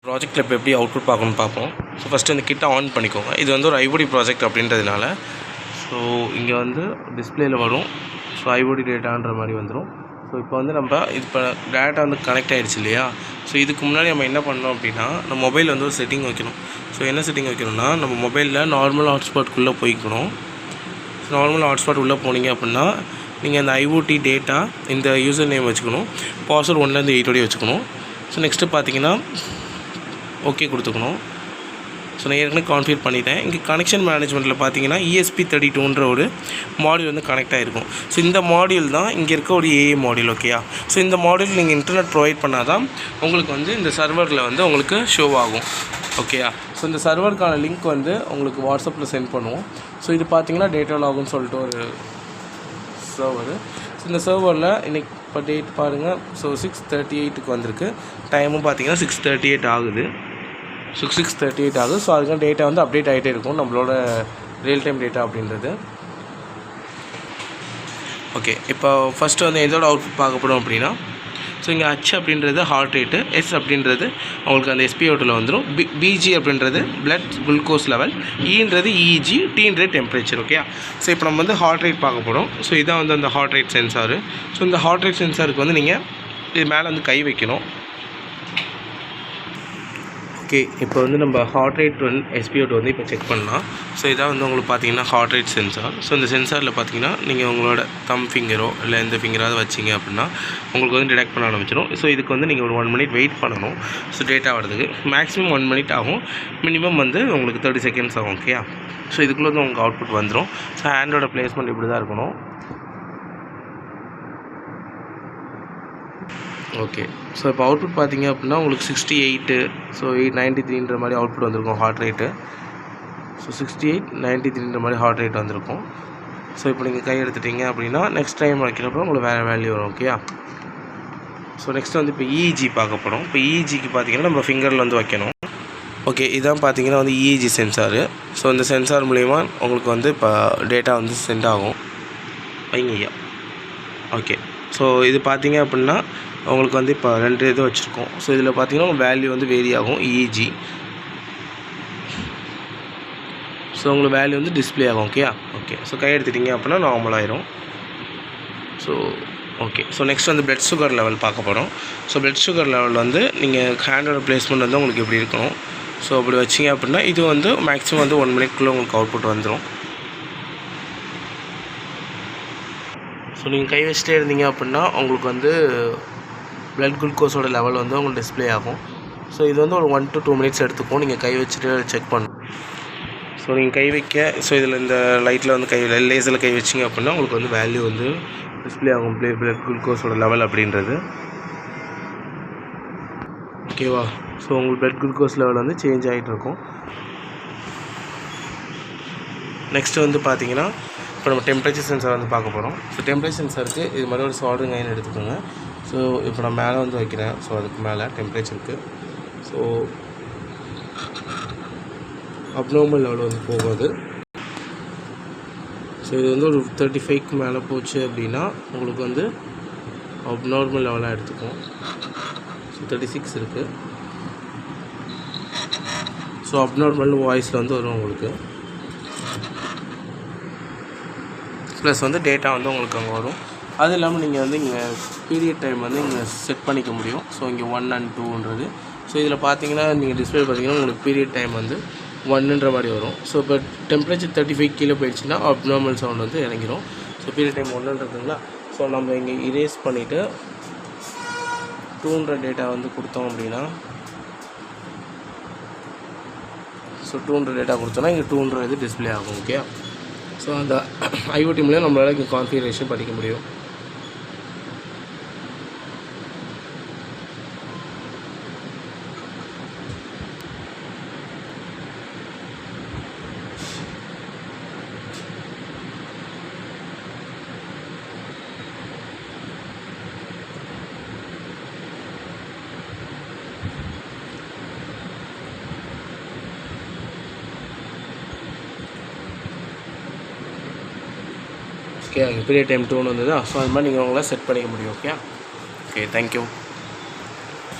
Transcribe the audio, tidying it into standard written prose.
ப்ராஜெக்ட்டில் இப்போ எப்படி அவுட்புட் பார்க்கணும்னு பார்ப்போம். ஸோ ஃபஸ்ட்டு இந்த கிட்ட ஆன் பண்ணிக்கோங்க. இது வந்து ஒரு ஐஓடி ப்ராஜெக்ட் அப்படின்றதுனால ஸோ இங்கே வந்து டிஸ்பிளேயில் வரும். ஸோ ஐஓடி டேட்டான்ற மாதிரி வந்துடும். ஸோ இப்போ வந்து நம்ம இப்போ டேட்டா வந்து கனெக்ட் ஆகிடுச்சு இல்லையா. ஸோ இதுக்கு முன்னாடி நம்ம என்ன பண்ணோம் அப்படின்னா நம்ம மொபைல் வந்து ஒரு செட்டிங் வைக்கணும். ஸோ என்ன செட்டிங் வைக்கணும்னா நம்ம மொபைலில் நார்மல் ஹாட்ஸ்பாட்குள்ளே போய்க்கணும். நார்மல் ஹாட்ஸ்பாட் உள்ளே போனீங்க அப்படின்னா நீங்கள் அந்த ஐஓடி டேட்டா இந்த யூசர் நேம் வச்சுக்கணும். பாஸ்வேர்ட் 1லேருந்து 8 வரையும் வச்சுக்கணும். ஸோ நெக்ஸ்ட்டு பார்த்தீங்கன்னா ஓகே கொடுத்துக்கணும். ஸோ நான் ஏற்கனவே கான்ஃபிகர் பண்ணிட்டேன். இங்கே கனெக்ஷன் மேனேஜ்மெண்ட்டில் பார்த்தீங்கன்னா ESP32ன்ற ஒரு மாடியூல் வந்து கனெக்ட் ஆகிருக்கும். ஸோ இந்த மாடியூல் தான் இங்கே இருக்க ஒரு AA மாடியூல். ஓகேயா. ஸோ இந்த மாடியூல் நீங்கள் இன்டர்நெட் ப்ரொவைட் பண்ணால் தான் உங்களுக்கு வந்து இந்த சர்வரில் வந்து உங்களுக்கு ஷோ ஆகும். ஓகேயா. ஸோ இந்த சர்வருக்கான லிங்க் வந்து உங்களுக்கு வாட்ஸ்அப்பில் சென்ட் பண்ணுவோம். ஸோ இது பார்த்தீங்கன்னா டேட்டா லாகுன்னு சொல்லிட்டு ஒரு சர்வர். ஸோ இந்த சர்வரில் இன்றைக்கி இப்போ டேட் பாருங்கள். ஸோ 6:38க்கு வந்திருக்கு. டைமும் பார்த்தீங்கன்னா 6:38 ஆகுது. 6:38 ஆகுது. ஸோ அதுக்கான டேட்டா வந்து அப்டேட் ஆகிட்டே இருக்கும் நம்மளோட ரியல் டைம் டேட்டா அப்படின்றது. ஓகே. இப்போ ஃபஸ்ட்டு வந்து எதோட அவுட்புட் பார்க்கப்படும் அப்படின்னா ஸோ இங்கே H அப்படின்றது ஹார்ட் ரேட்டு, S அப்படின்றது உங்களுக்கு அந்த SpO2ல வந்துடும், BG அப்படின்றது பிளட் குளுக்கோஸ் லெவல், Eன்றது EEG, Tன்றது டெம்பரேச்சர். ஓகே. ஸோ இப்போ நம்ம வந்து ஹார்ட் ரேட் பார்க்க போகிறோம். ஸோ இதான் வந்து அந்த ஹார்ட் ரேட் சென்சாரு. ஸோ இந்த ஹார்ட் ரேட் சென்சாருக்கு வந்து நீங்கள் இது மேலே வந்து கை வைக்கணும். ஓகே. இப்போ வந்து நம்ம ஹார்ட் ரேட் வந்து SpO2 வந்து இப்போ செக் பண்ணலாம். ஸோ இதான் வந்து உங்களுக்கு பார்த்தீங்கன்னா ஹார்ட் ரேட் சென்சார். ஸோ இந்த சென்சாரில் பார்த்தீங்கன்னா நீங்கள் உங்களோட தம் ஃபிங்கரோ இல்லை எந்த ஃபிங்கராவது வச்சிங்க அப்படின்னா உங்களுக்கு வந்து டிடெக்ட் பண்ண ஆரம்பிச்சிடும். ஸோ இதுக்கு வந்து நீங்கள் ஒரு 1 மினிட் வெயிட் பண்ணணும். ஸோ டேட்டா வரதுக்கு மேக்ஸிமம் 1 மினிட் ஆகும். மினிமம் வந்து உங்களுக்கு 30 செகண்ட்ஸ் ஆகும். ஓகே. ஸோ இதுக்குள்ளே வந்து உங்களுக்கு அவுட்புட் வந்துடும். ஸோ ஹேண்டோட பிளேஸ்மெண்ட் இப்படி தான் இருக்கணும். ஓகே. ஸோ இப்போ அவுட்புட் பார்த்தீங்க அப்படின்னா உங்களுக்கு 68 ஸோ 893ன்ற மாதிரி அவுட்புட் வந்திருக்கும் ஹார்ட் ரேட்டு. ஸோ 6893ன்ற மாதிரி ஹார்ட் ரேட் வந்திருக்கும். ஸோ இப்போ நீங்கள் கை எடுத்துட்டீங்க அப்படின்னா நெக்ஸ்ட் டைம் வைக்கிறப்போ உங்களுக்கு வேறு வேல்யூ வரும். ஓகே. ஸோ நெக்ஸ்ட் வந்து இப்போ EEG பார்க்கப்படும். இப்போ EEGக்கு பார்த்தீங்கன்னா நம்ம ஃபிங்கரில் வந்து வைக்கணும். ஓகே. இதான் பார்த்தீங்கன்னா வந்து EEG சென்சாரு. ஸோ இந்த சென்சார் மூலிமா உங்களுக்கு வந்து இப்போ டேட்டா வந்து சென்ட் ஆகும். வைங்கய்யா. ஓகே. ஸோ இது பார்த்தீங்க அப்படின்னா உங்களுக்கு வந்து இப்போ 2 இது வச்சுருக்கோம். ஸோ இதில் பார்த்தீங்கன்னா வேல்யூ வந்து வேரி ஆகும் EEG. ஸோ உங்களுக்கு வேல்யூ வந்து டிஸ்பிளே ஆகும். ஓகே. ஓகே. ஸோ கை எடுத்துட்டிங்க அப்படின்னா நார்மல் ஆயிரும். So okay. ஸோ நெக்ஸ்ட் வந்து பிளட் சுகர் லெவல் பார்க்க போகிறோம். ஸோ பிளட் சுகர் லெவல் வந்து நீங்கள் ஹேண்டோட பிளேஸ்மெண்ட் வந்து உங்களுக்கு எப்படி இருக்கணும். ஸோ அப்படி வச்சிங்க அப்படின்னா இது வந்து மேக்ஸிமம் வந்து 1 மினிட்குள்ளே உங்களுக்கு அவுட்புட் வந்துடும். ஸோ நீங்கள் கை வச்சுட்டே இருந்தீங்க அப்படின்னா உங்களுக்கு வந்து பிளட் குளுக்கோஸோட லெவல் வந்து உங்களுக்கு டிஸ்பிளே ஆகும். ஸோ இது வந்து ஒரு 1 to 2 மினிட்ஸ் எடுத்துக்கும் நீங்கள் கை வச்சுட்டு செக் பண்ணணும். ஸோ நீங்கள் கை வைக்க ஸோ இதில் இந்த லைட்டில் வந்து லேசரில் கை வச்சிங்க அப்படின்னா உங்களுக்கு வந்து வேல்யூ வந்து டிஸ்பிளே ஆகும் பிளட் குளுக்கோஸோட லெவல் அப்படின்றது. ஓகேவா. ஸோ உங்களுக்கு பிளட் குளுக்கோஸ் லெவல் வந்து சேஞ்ச் ஆகிட்டு இருக்கும். நெக்ஸ்ட்டு வந்து பார்த்தீங்கன்னா இப்போ நம்ம டெம்பரேச்சர் சென்சார் வந்து பார்க்க போகிறோம். ஸோ டெம்பரேச்சர் சென்சாருக்கு இது மாதிரி ஒரு சால்டரிங் அயன் எடுத்துக்கோங்க. ஸோ இப்போ நான் மேலே வந்து வைக்கிறேன். ஸோ அதுக்கு மேலே டெம்பரேச்சருக்கு ஸோ அப்நார்மல் லெவல் வந்து போகாது. ஸோ இது வந்து ஒரு 35க்கு மேலே போச்சு அப்படின்னா உங்களுக்கு வந்து அப்நார்மல் லெவலாக எடுத்துக்கும். ஸோ 36 இருக்குது. ஸோ அப்நார்மல் வாய்ஸில் வந்து வரும் உங்களுக்கு. ப்ளஸ் வந்து டேட்டா வந்து உங்களுக்கு அங்கே வரும். அது இல்லாமல் நீங்கள் வந்து இங்கே பீரியட் டைம் வந்து இங்கே செட் பண்ணிக்க முடியும். ஸோ இங்கே 1 and 2ன்றது. ஸோ இதில் பார்த்தீங்கன்னா நீங்கள் டிஸ்பிளே பார்த்தீங்கன்னா உங்களுக்கு பீரியட் டைம் வந்து 1ன்ற மாதிரி வரும். ஸோ இப்போ டெம்பரேச்சர் 35 கீழே போயிடுச்சுன்னா அப்நார்மல் சவுண்ட் வந்து இறங்கிடும். ஸோ பீரியட் டைம் 1ன்றதுங்களா. ஸோ நம்ம இங்கே இரேஸ் பண்ணிவிட்டு 2ன்ற டேட்டா வந்து கொடுத்தோம் அப்படின்னா ஸோ 2ன்ற டேட்டா கொடுத்தோன்னா இங்கே 2ன்ற இது டிஸ்பிளே ஆகும். ஓகே. ஸோ அந்த ஐஓடி மூலம் நம்மளால் இங்கே கான்ஃபிகரேஷன் பண்ணிக்க முடியும். ஓகே. அங்கே பீரியட் டைம் 2 வந்தது. ஸோ அது மாதிரி நீங்கள் உங்களால் செட் பண்ணிக்க முடியும். ஓகே. ஓகே. தேங்க்யூ.